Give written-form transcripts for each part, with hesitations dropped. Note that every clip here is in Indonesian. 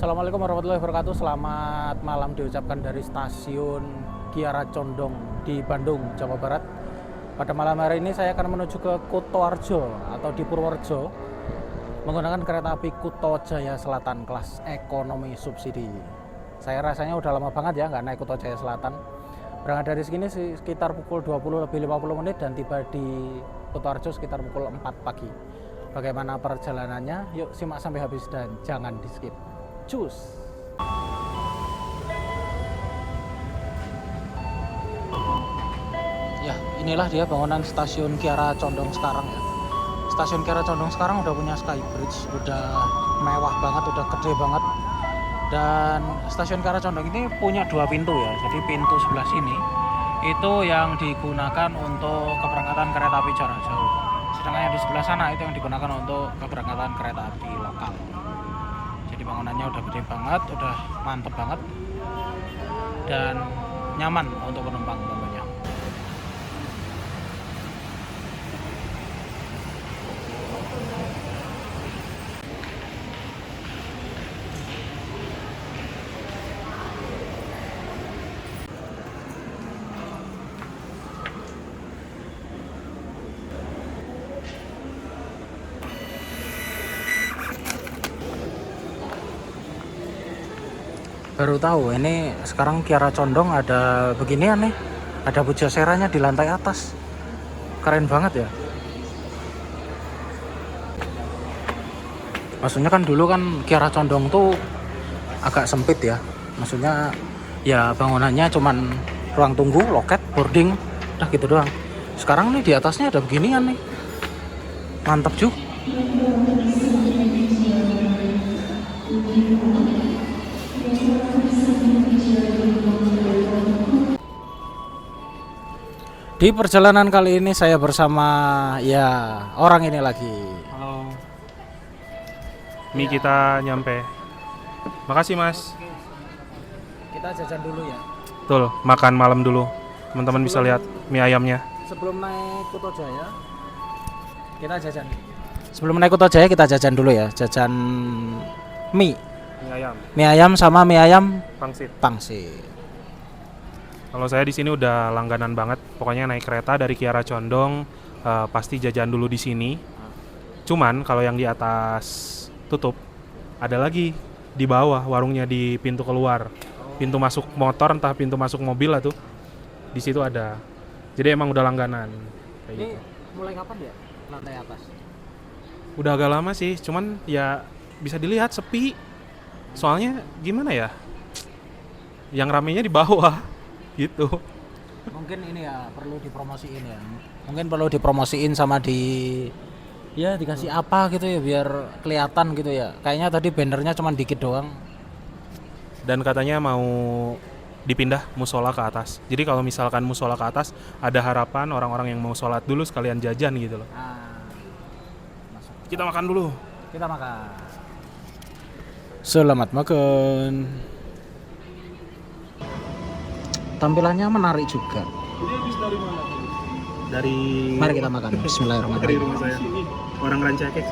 Assalamualaikum warahmatullahi wabarakatuh. Selamat malam diucapkan dari stasiun Kiara Condong di Bandung, Jawa Barat. Pada malam hari ini saya akan menuju ke Kutoarjo atau di Purworejo menggunakan kereta api Kuto Jaya Selatan kelas ekonomi subsidi. Saya rasanya udah lama banget ya nggak naik Kuto Jaya Selatan. Berangkat dari sini sekitar pukul 20 lebih 50 menit dan tiba di Kutoarjo sekitar pukul 4 pagi. Bagaimana perjalanannya? Yuk simak sampai habis dan jangan di skip. Cus. Ya, inilah dia bangunan stasiun Kiara Condong sekarang ya. Stasiun Kiara Condong sekarang udah punya skybridge, udah mewah banget, udah gede banget. Dan stasiun Kiara Condong ini punya dua pintu ya. Jadi pintu sebelah sini itu yang digunakan untuk keberangkatan kereta api jarak jauh. Sedangkan yang di sebelah sana itu yang digunakan untuk keberangkatan kereta api lokal. Jadi bangunannya udah gede banget, udah mantep banget dan nyaman untuk penumpang tentunya. Baru tahu ini sekarang Kiara Condong ada beginian nih, ada Pujaseranya di lantai atas, keren banget ya. Maksudnya kan dulu kan Kiara Condong tuh agak sempit ya, maksudnya ya bangunannya cuman ruang tunggu, loket, boarding, udah gitu doang. Sekarang nih di atasnya ada beginian nih, mantap juga. Di perjalanan kali ini saya bersama ya orang ini lagi. Halo. Mie kita nyampe. Makasih Mas. Kita jajan dulu ya. Betul, makan malam dulu. Teman-teman bisa lihat mie ayamnya. Sebelum naik Kuto Jaya kita jajan. Sebelum naik Kuto Jaya kita jajan dulu ya. Jajan mie. Mie ayam. Mie ayam sama mie ayam Pangsit. pangsit. Kalau saya di sini udah langganan banget. Pokoknya naik kereta dari Kiara Condong pasti jajan dulu di sini. Cuman kalau yang di atas tutup, ada lagi di bawah warungnya di pintu keluar. Pintu masuk motor entah pintu masuk mobil lah tuh. Di situ ada. Jadi emang udah langganan kayak Ini gitu. mulai kapan ya lantai atas? Udah agak lama sih, cuman ya bisa dilihat sepi. Soalnya gimana ya? Yang ramenya di bawah gitu. Mungkin ini ya perlu dipromosiin ya. Mungkin perlu dipromosiin sama ya dikasih apa gitu ya biar kelihatan gitu ya. Kayaknya tadi bannernya cuma dikit doang. Dan katanya mau dipindah musola ke atas. Jadi kalau misalkan musola ke atas, ada harapan orang-orang yang mau sholat dulu sekalian jajan gitu loh. Masuk. Kita makan dulu. Kita makan. Selamat makan. Tampilannya menarik juga. Jadi habis dari mana tadi? Dari Mari kita makan. dari Bismillahirrahmanirrahim. rumah saya. Orang Rancakek.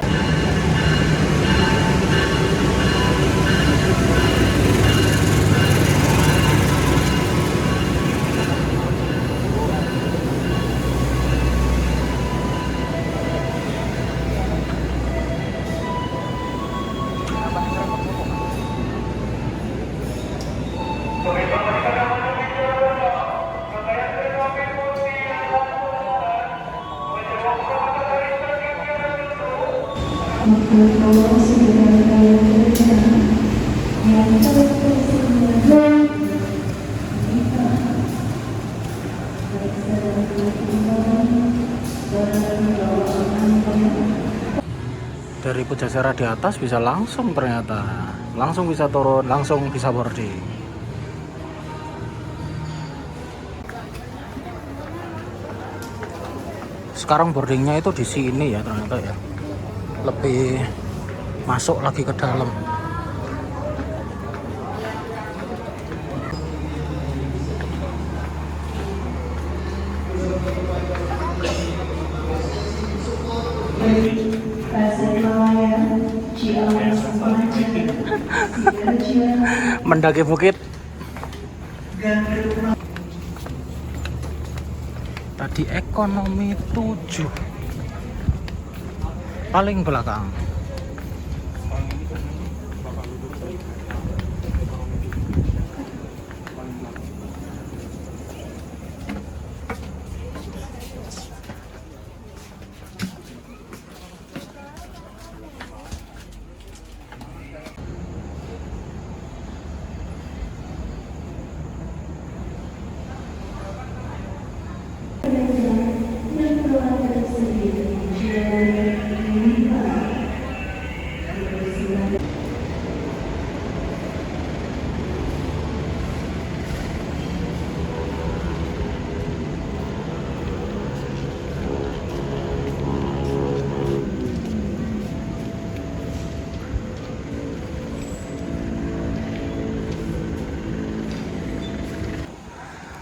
Dari Pujasera di atas bisa langsung ternyata. Langsung bisa turun, langsung bisa boarding. Sekarang boardingnya itu di sini ya ternyata ya. Lebih masuk lagi ke dalam. Mendaki bukit. Tadi ekonomi 7. Paling belakang.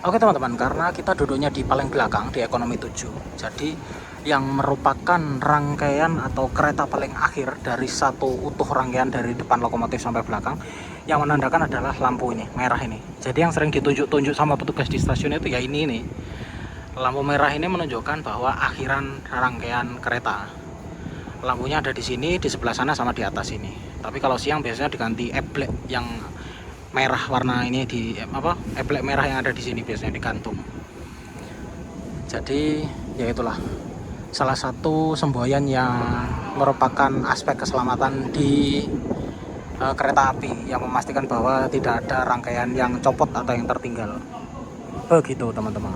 Oke teman-teman, karena kita duduknya di paling belakang di ekonomi 7, jadi yang merupakan rangkaian atau kereta paling akhir dari satu utuh rangkaian dari depan lokomotif sampai belakang, yang menandakan adalah lampu ini, merah ini. Jadi yang sering ditunjuk-tunjuk sama petugas di stasiun itu ya ini nih. Lampu merah ini menunjukkan bahwa akhiran rangkaian kereta. Lampunya ada di sini, di sebelah sana sama di atas ini. Tapi kalau siang biasanya diganti eblek yang merah warna ini di eblek merah yang ada di sini biasanya digantung. Jadi ya itulah salah satu semboyan yang merupakan aspek keselamatan di kereta api yang memastikan bahwa tidak ada rangkaian yang copot atau yang tertinggal. Begitu teman-teman.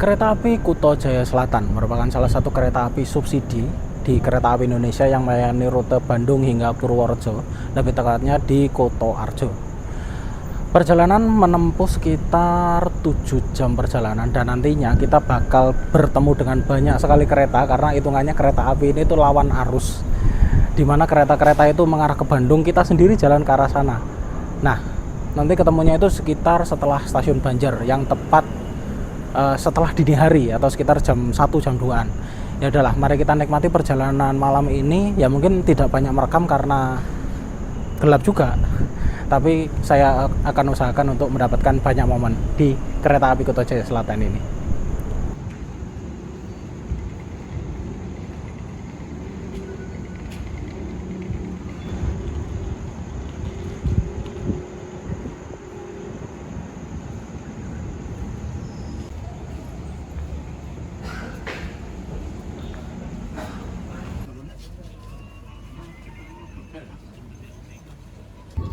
Kereta api Kuto Jaya Selatan merupakan salah satu kereta api subsidi di Kereta Api Indonesia yang melayani rute Bandung hingga Purworejo, lebih tepatnya di Kutoarjo. Perjalanan menempuh sekitar 7 jam perjalanan, dan nantinya kita bakal bertemu dengan banyak sekali kereta karena hitungannya kereta api ini tuh lawan arus, dimana kereta-kereta itu mengarah ke Bandung, kita sendiri jalan ke arah sana. Nah, nanti ketemunya itu sekitar setelah stasiun Banjar, yang tepat setelah dini hari atau sekitar jam 1 jam 2-an. Ya udahlah, mari kita nikmati perjalanan malam ini. Ya mungkin tidak banyak merekam karena gelap juga, tapi saya akan usahakan untuk mendapatkan banyak momen di kereta api Kuto Jaya Selatan ini.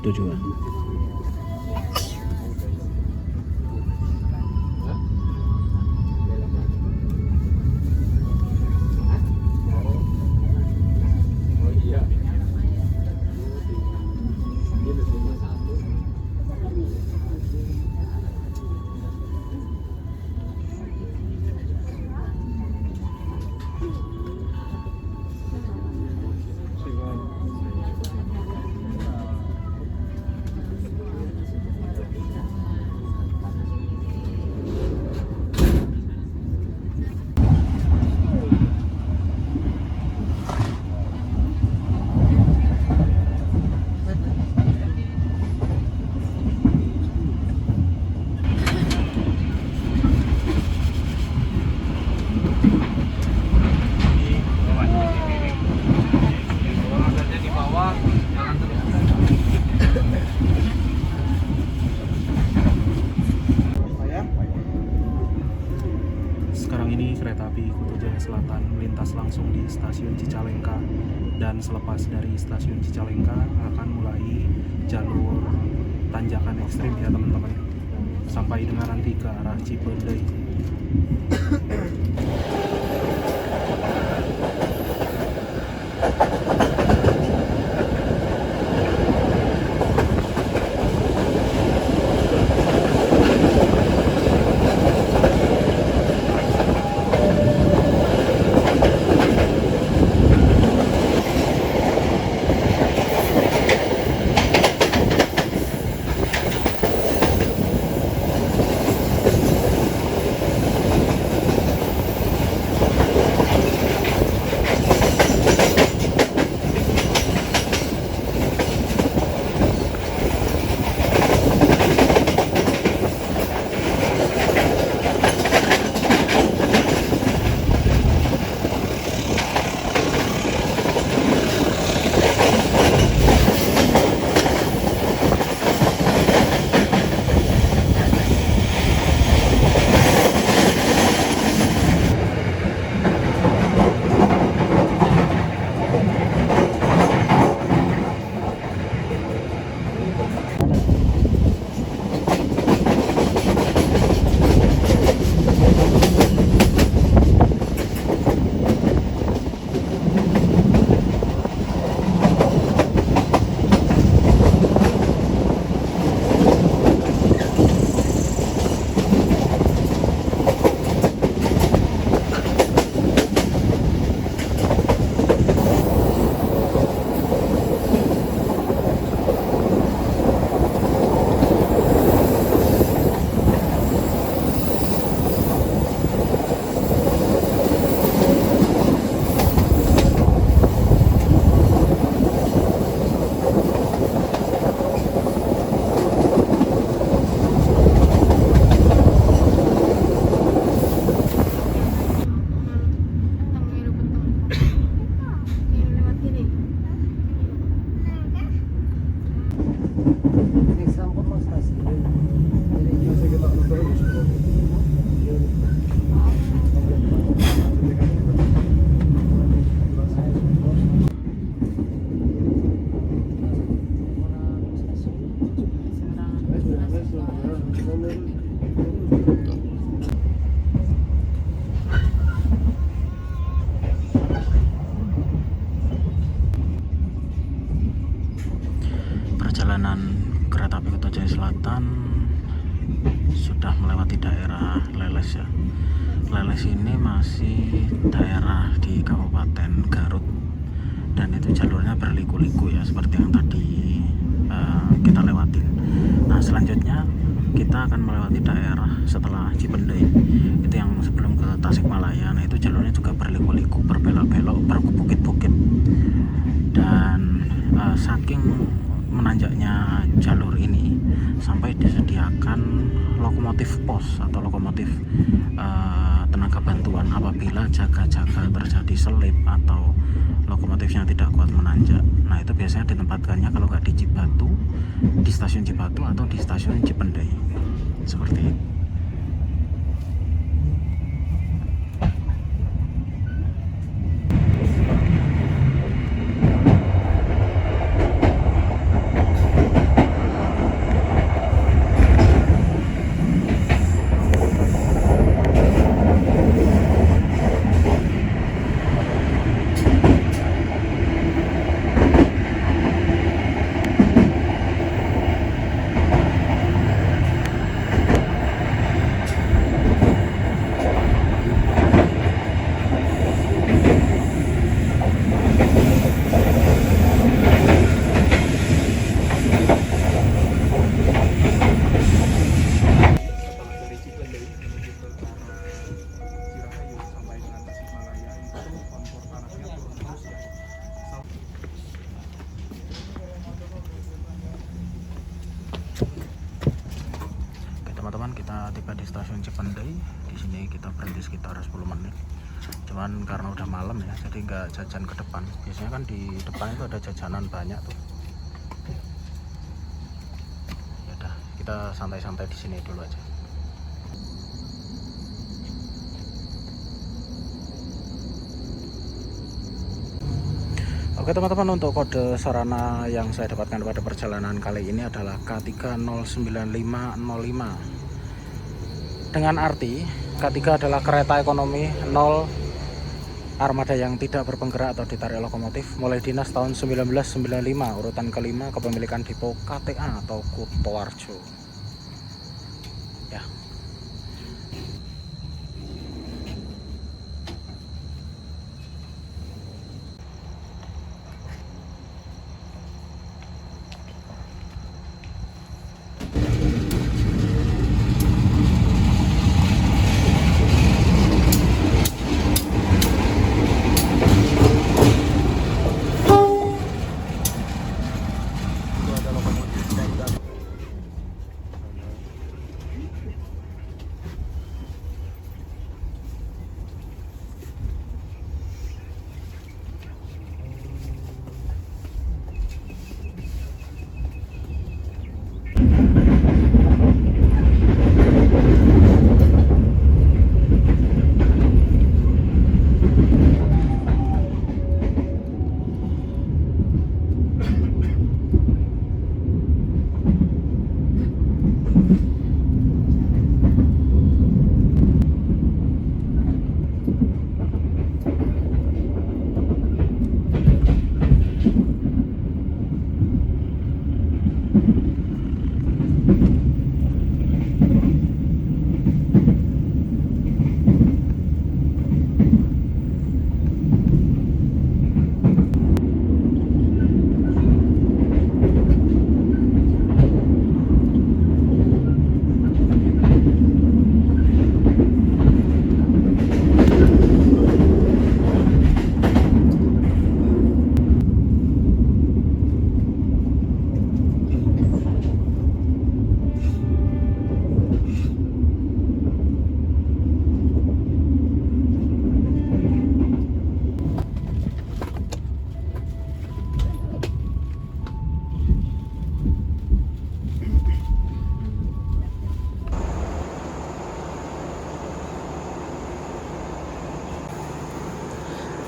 Tujuan. Sekarang ini kereta api Kuto Jaya Selatan melintas langsung di stasiun Cicalengka, dan selepas dari stasiun Cicalengka akan mulai jalur tanjakan ekstrim ya teman-teman, sampai dengan nanti ke arah Cipendei. Perjalanan kereta api Kuto Jaya Selatan sudah melewati daerah Leles ya. Leles ini masih daerah di Kabupaten Garut dan itu jalurnya berliku-liku ya, seperti yang tadi kita lewatin. Nah selanjutnya kita akan melewati daerah setelah Cipendei, itu yang sebelum ke Tasikmalaya. Nah itu jalurnya juga berliku-liku, berbelok-belok, berbukit-bukit, dan saking menanjaknya jalur ini sampai disediakan lokomotif pos atau lokomotif tenaga bantuan apabila jaga-jaga terjadi selip atau lokomotifnya tidak kuat menanjak. Nah itu biasanya ditempatkannya kalau nggak di Cibatu, di stasiun Cibatu atau di stasiun Cipendei, seperti itu. Teman-teman, kita tiba di stasiun Cipendei. Di sini kita berhenti sekitar 10 menit. Cuman karena udah malam ya, jadi nggak jajan ke depan. Biasanya kan di depan itu ada jajanan banyak tuh. Ya udah, kita santai-santai di sini dulu aja. Oke teman-teman, untuk kode sarana yang saya dapatkan pada perjalanan kali ini adalah K3-09505, dengan arti K3 adalah kereta ekonomi 0 armada yang tidak berpenggerak atau ditarik lokomotif, mulai dinas tahun 1995, urutan kelima, kepemilikan Depo KTA atau Kutoarjo ya.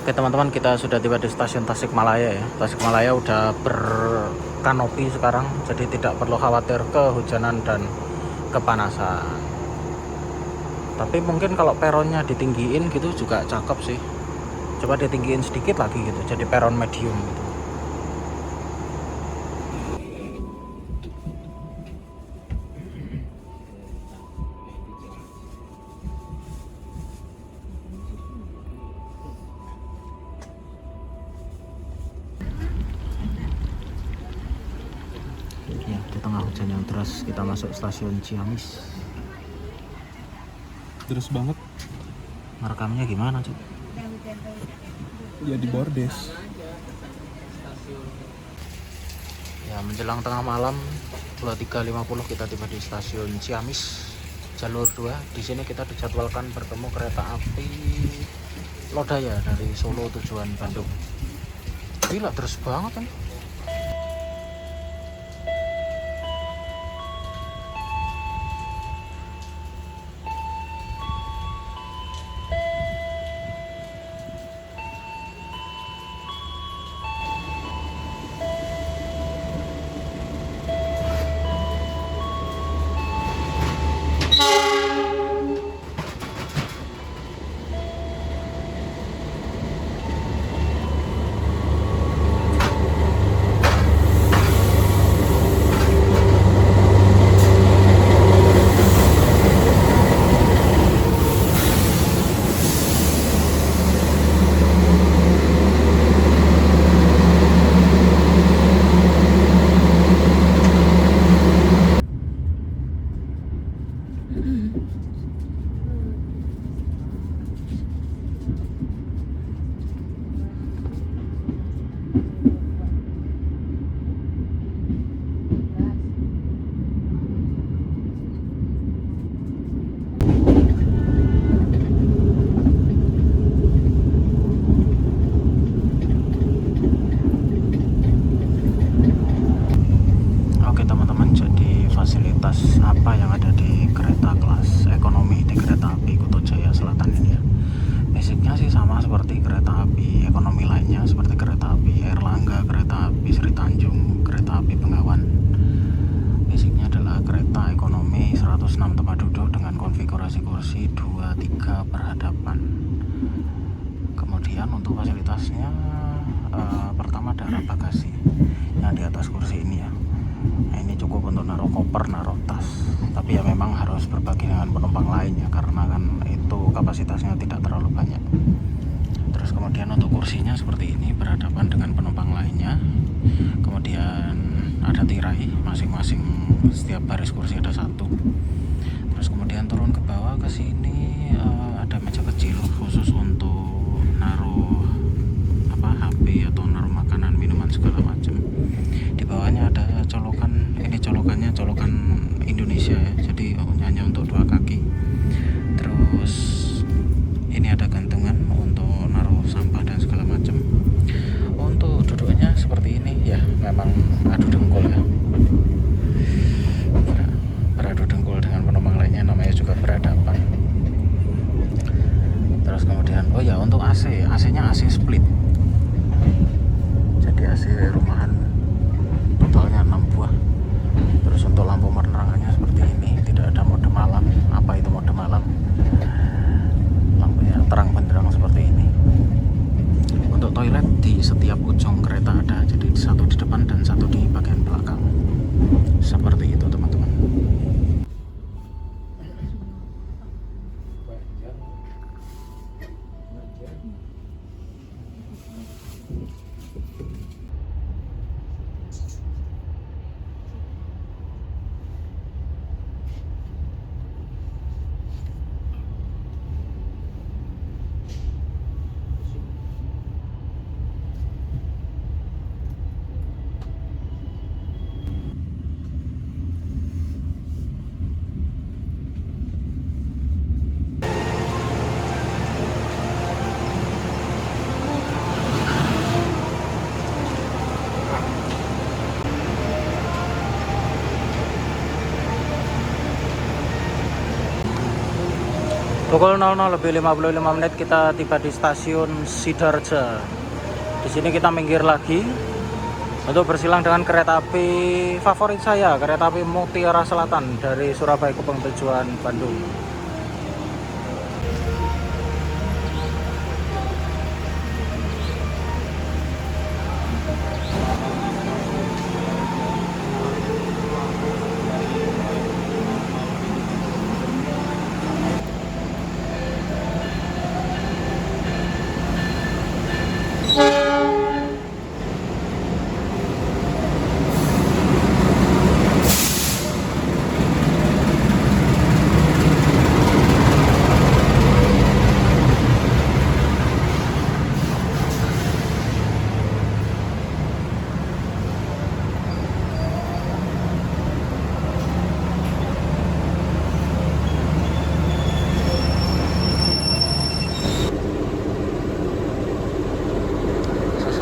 Oke teman-teman, kita sudah tiba di stasiun Tasikmalaya ya. Tasikmalaya udah berkanopi sekarang, jadi tidak perlu khawatir kehujanan dan kepanasan. Tapi mungkin kalau peronnya ditinggiin gitu juga cakep sih. Coba ditinggiin sedikit lagi gitu, jadi peron medium gitu. Ya, di tengah hujan yang deras kita masuk stasiun Ciamis. Deras banget. Merekamnya gimana, Cuk? Ya di bordes. Ya, menjelang tengah malam 23.50 kita tiba di stasiun Ciamis jalur 2. Di sini kita dijadwalkan bertemu kereta api Lodaya dari Solo tujuan Bandung. Gila, terus banget kan? Oke teman-teman, jadi fasilitas apa yang ada di kereta kelas ekonomi di kereta api Kuto Jaya Selatan ini ya, basicnya sih sama seperti kereta api ekonomi lainnya, seperti kereta api Airlangga, kereta api Sri Tanjung, kereta api Bengawan. Basicnya adalah kereta ekonomi 106 tempat duduk dengan konfigurasi kursi 2-3 berhadapan. Kemudian untuk fasilitasnya pertama ada rak bagasi yang di atas kursi ini ya. Nah, ini cukup untuk naruh koper, naruh tas. Tapi ya memang harus berbagi dengan penumpang lainnya karena kan itu kapasitasnya tidak terlalu banyak. Terus kemudian untuk kursinya seperti ini berhadapan dengan penumpang lainnya. Kemudian ada tirai masing-masing, setiap baris kursi ada satu. Terus kemudian turun ke bawah ke sini ada meja kecil khusus untuk naruh HP atau naruh makanan, minuman segala macam. Di bawahnya ada colokan, ini colokannya colokan Indonesia ya, jadi hanya untuk 2 kaki. Terus ini ada gantungan untuk naruh sampah dan segala macam. Untuk duduknya seperti ini ya, memang adu dengkul ya, beradu dengkul dengan penumpang lainnya, namanya juga berhadapan. Terus kemudian oh ya, untuk AC-nya AC split, jadi AC rumahan totalnya 6 buah. Terus untuk lampu penerangannya seperti ini, tidak ada mode malam. Apa itu mode malam? Lampunya terang benderang seperti ini. Untuk toilet di setiap ujung kereta ada, jadi satu di depan dan satu di bagian belakang. Seperti itu teman-teman. Pukul 00:55 kita tiba di stasiun Sidoarjo. Di sini kita minggir lagi untuk bersilang dengan kereta api favorit saya, kereta api Mutiara Selatan dari Surabaya Gubeng tujuan Bandung.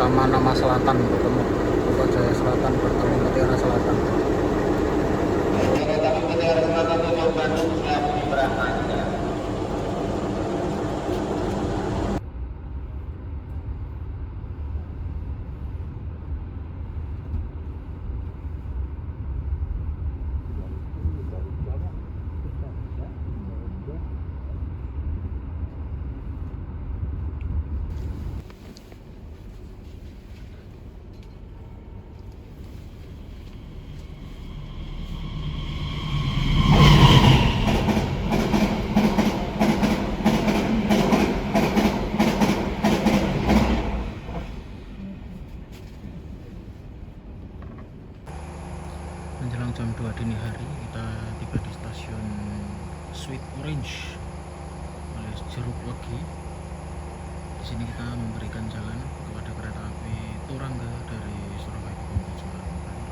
Sama nama selatan bertemu, Jaya Selatan bertemu Mutiara Selatan. Kereta api Mutiara Selatan tujuan Bandung siap diberangkatkan. Menjelang jam 2 dini hari kita tiba di stasiun Sweet Orange alias Jeruk Legi. Di sini kita memberikan jalan kepada kereta api Turangga dari Surabaya Gubeng tujuan Bandung.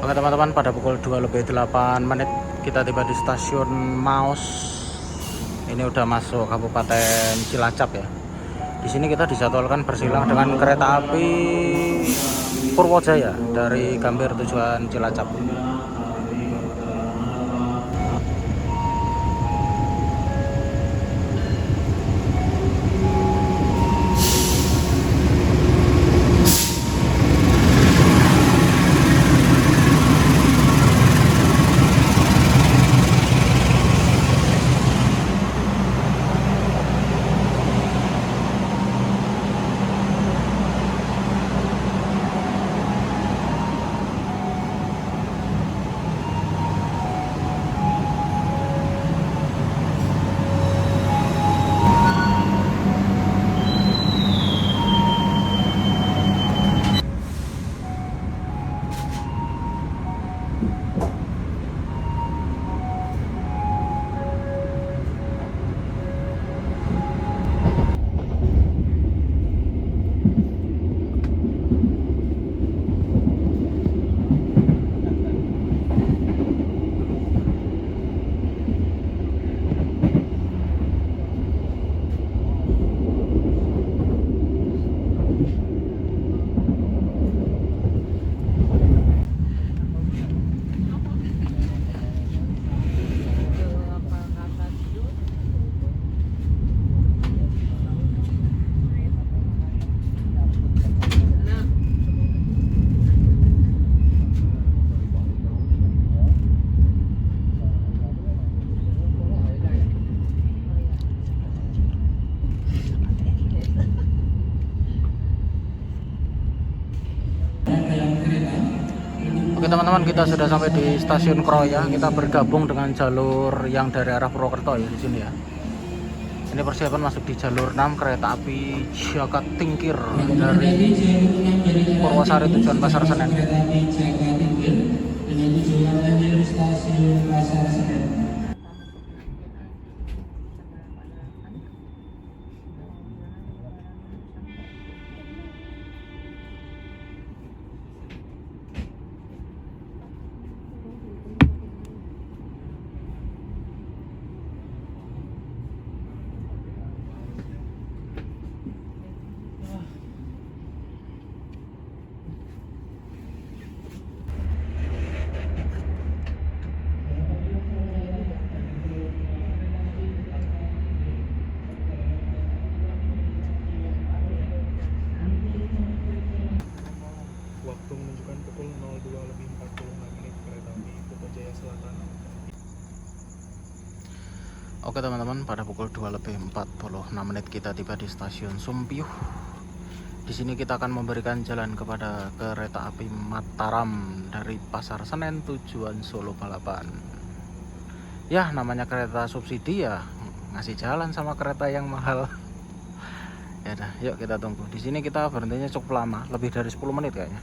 Oke teman-teman, pada pukul 2:08 kita tiba di stasiun Maus. Ini udah masuk Kabupaten Cilacap ya. Di sini kita dijadwalkan bersilang dengan kereta api Purwojaya dari Gambir tujuan Cilacap. teman-teman, kita sudah sampai di stasiun Kroya. Kita bergabung dengan jalur yang dari arah Purwokerto ya di sini ya. Ini persiapan masuk di jalur 6 kereta api Jagat Tingkir dari Purwosari tujuan Pasar Senen. Waktu menunjukkan pukul 02:46 kereta api Kuto Jaya Selatan. Oke teman-teman, pada pukul 2:46 kita tiba di stasiun Sumpiyuh. Di sini kita akan memberikan jalan kepada kereta api Mataram dari Pasar Senen tujuan Solo Balapan. Ya, namanya kereta subsidi ya, ngasih jalan sama kereta yang mahal. Ya dah, yuk kita tunggu. Di sini kita berhentinya cukup lama, lebih dari 10 menit kayaknya.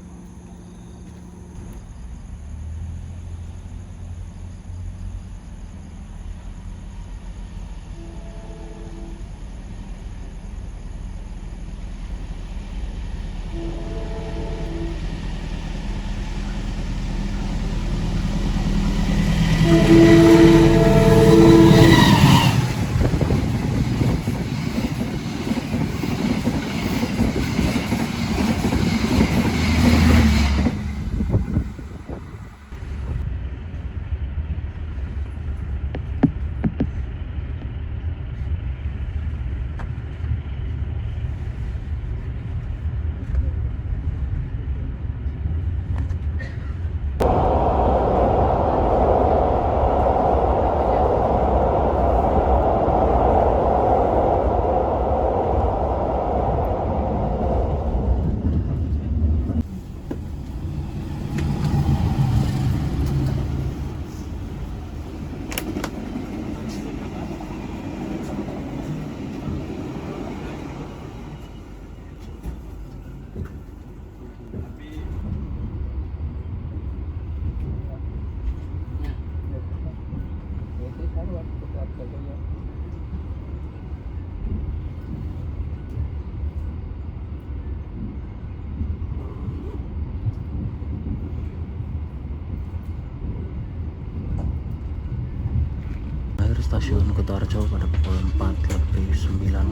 Stasiun Kutoarjo pada pukul 4:09.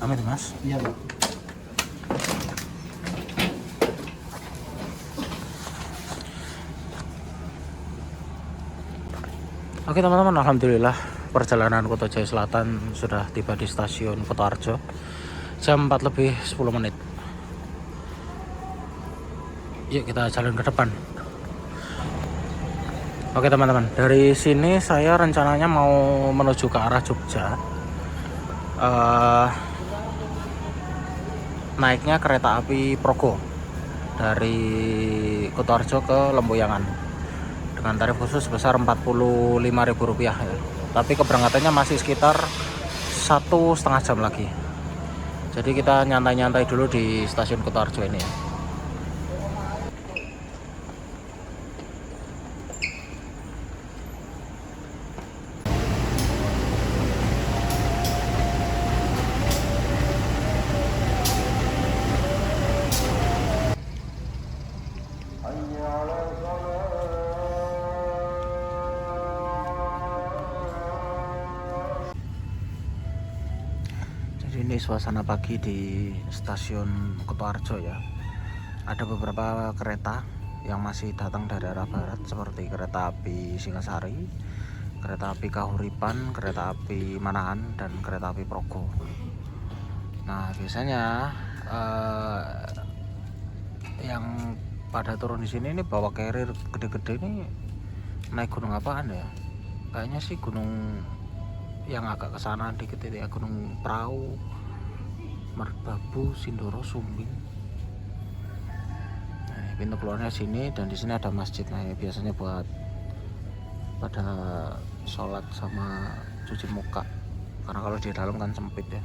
Amin Mas. Iya, Pak. Oke teman-teman, alhamdulillah perjalanan Kuto Jaya Selatan sudah tiba di stasiun Kutoarjo jam 4:10. Yuk kita jalan ke depan. Oke teman-teman, dari sini saya rencananya mau menuju ke arah Jogja. Naiknya kereta api Progo dari Kutoarjo ke Lempuyangan dengan tarif khusus sebesar Rp45.000 ya. Tapi keberangkatannya masih sekitar 1,5 jam lagi. Jadi kita nyantai-nyantai dulu di stasiun Kutoarjo ini ya. Ini suasana pagi di stasiun Kutoarjo ya. Ada beberapa kereta yang masih datang dari arah barat seperti kereta api Singasari, kereta api Kahuripan, kereta api Manahan, dan kereta api Progo. Nah biasanya yang pada turun di sini ini bawa carrier gede-gede ini naik gunung apaan ya? Kayaknya sih gunung yang agak kesana dikit itu ya, Gunung Prau, Merbabu, Sindoro, Sumbing. Nah, pintu keluarnya sini, dan di sini ada masjid. Nah ya, biasanya buat pada sholat sama cuci muka, karena kalau di dalam kan sempit ya.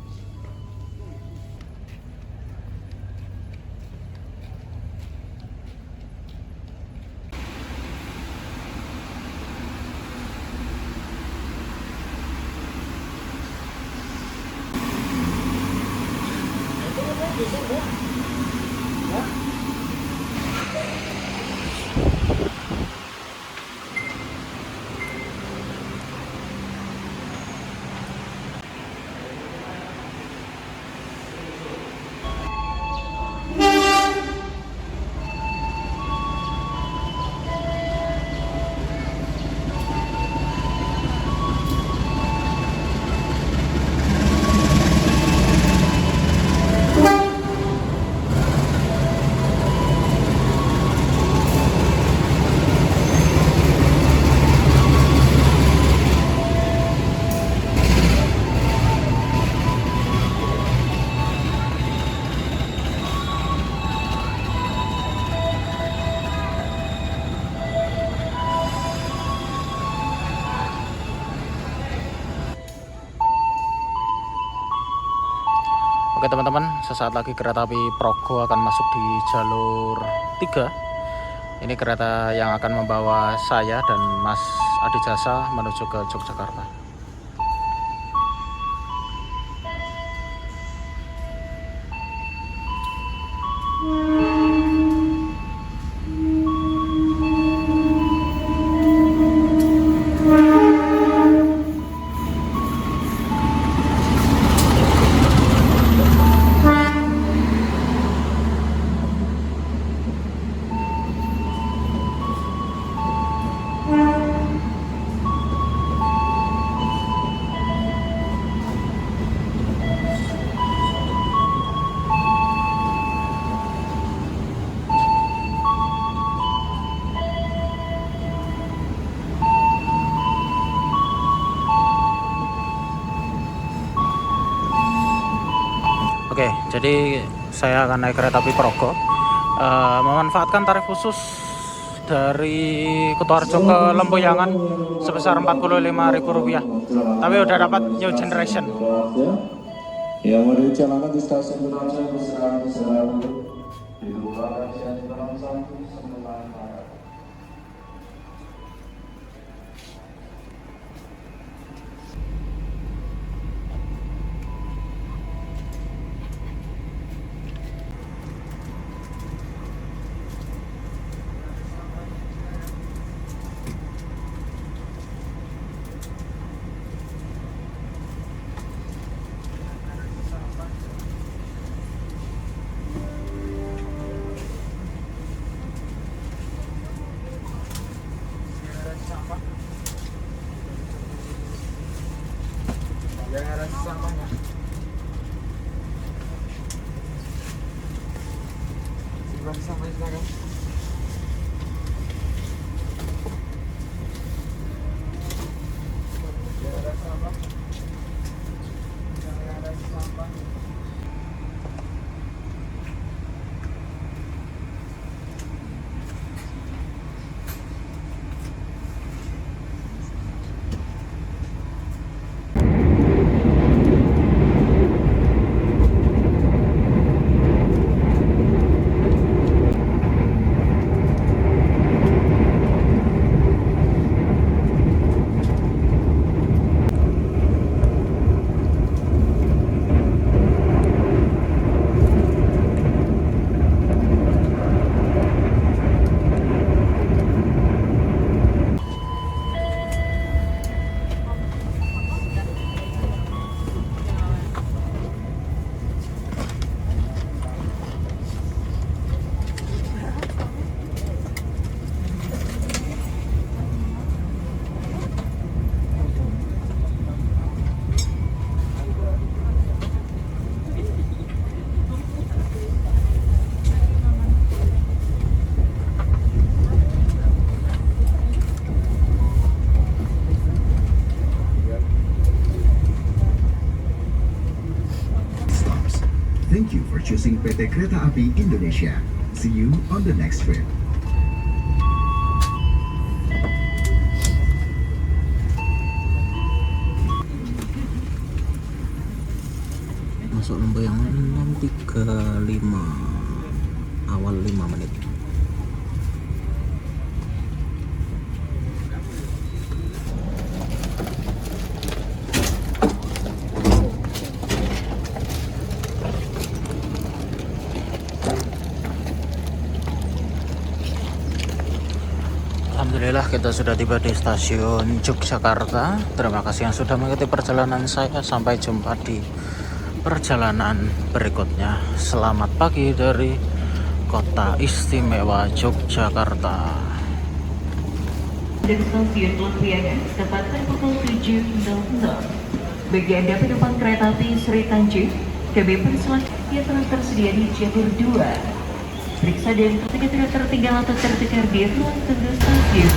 Oke teman-teman, sesaat lagi kereta api Progo akan masuk di jalur 3. Ini kereta yang akan membawa saya dan Mas Adijasa menuju ke Yogyakarta. Oke, jadi saya akan naik kereta api Progo, memanfaatkan tarif khusus dari Kutoarjo ke Lempuyangan sebesar Rp45.000. Tapi udah dapat new generation. Yang menuju jalanan di stasiun Kutoarjo berserang di luar stasiun Kutoarjo Semarang Barat. Jangan ada sampahnya. Simpan sampahnya silakan. Jangan ada sampah. Jangan ada sampah. choosing PT Kereta Api Indonesia. See you on the next trip. Masuk Lembayangan 6.35 awal 5 menit. Alhamdulillah kita sudah tiba di stasiun Yogyakarta. Terima kasih yang sudah mengikuti perjalanan saya. Sampai jumpa di perjalanan berikutnya. Selamat pagi dari Kota Istimewa Yogyakarta. Dari stasiun Lembayangan tepat pada pukul 7.00. Bagi Anda penumpang kereta api Sri Tanjung, kami persilakan yang telah tersedia di jalur 2. Periksa dan ketika tidak tertinggal atau tertukar di ruang tunggu stasiun.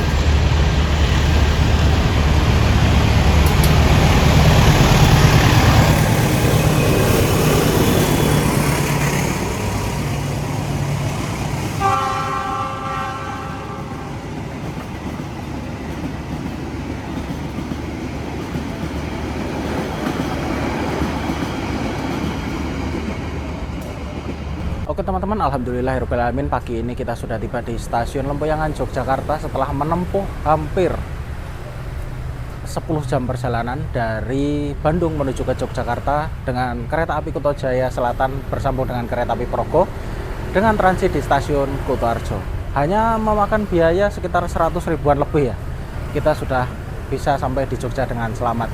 Oke teman-teman, alhamdulillahirobbilalamin, pagi ini kita sudah tiba di stasiun Lembayangan Yogyakarta setelah menempuh hampir 10 jam perjalanan dari Bandung menuju ke Yogyakarta dengan kereta api Kutojaya Selatan bersambung dengan kereta api Progo dengan transit di stasiun Kutoarjo. Hanya memakan biaya sekitar 100 ribuan lebih ya. Kita sudah bisa sampai di Jogja dengan selamat.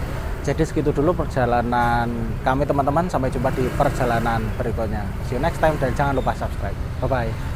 Jadi segitu dulu perjalanan kami teman-teman, sampai jumpa di perjalanan berikutnya. See you next time dan jangan lupa subscribe. Bye bye.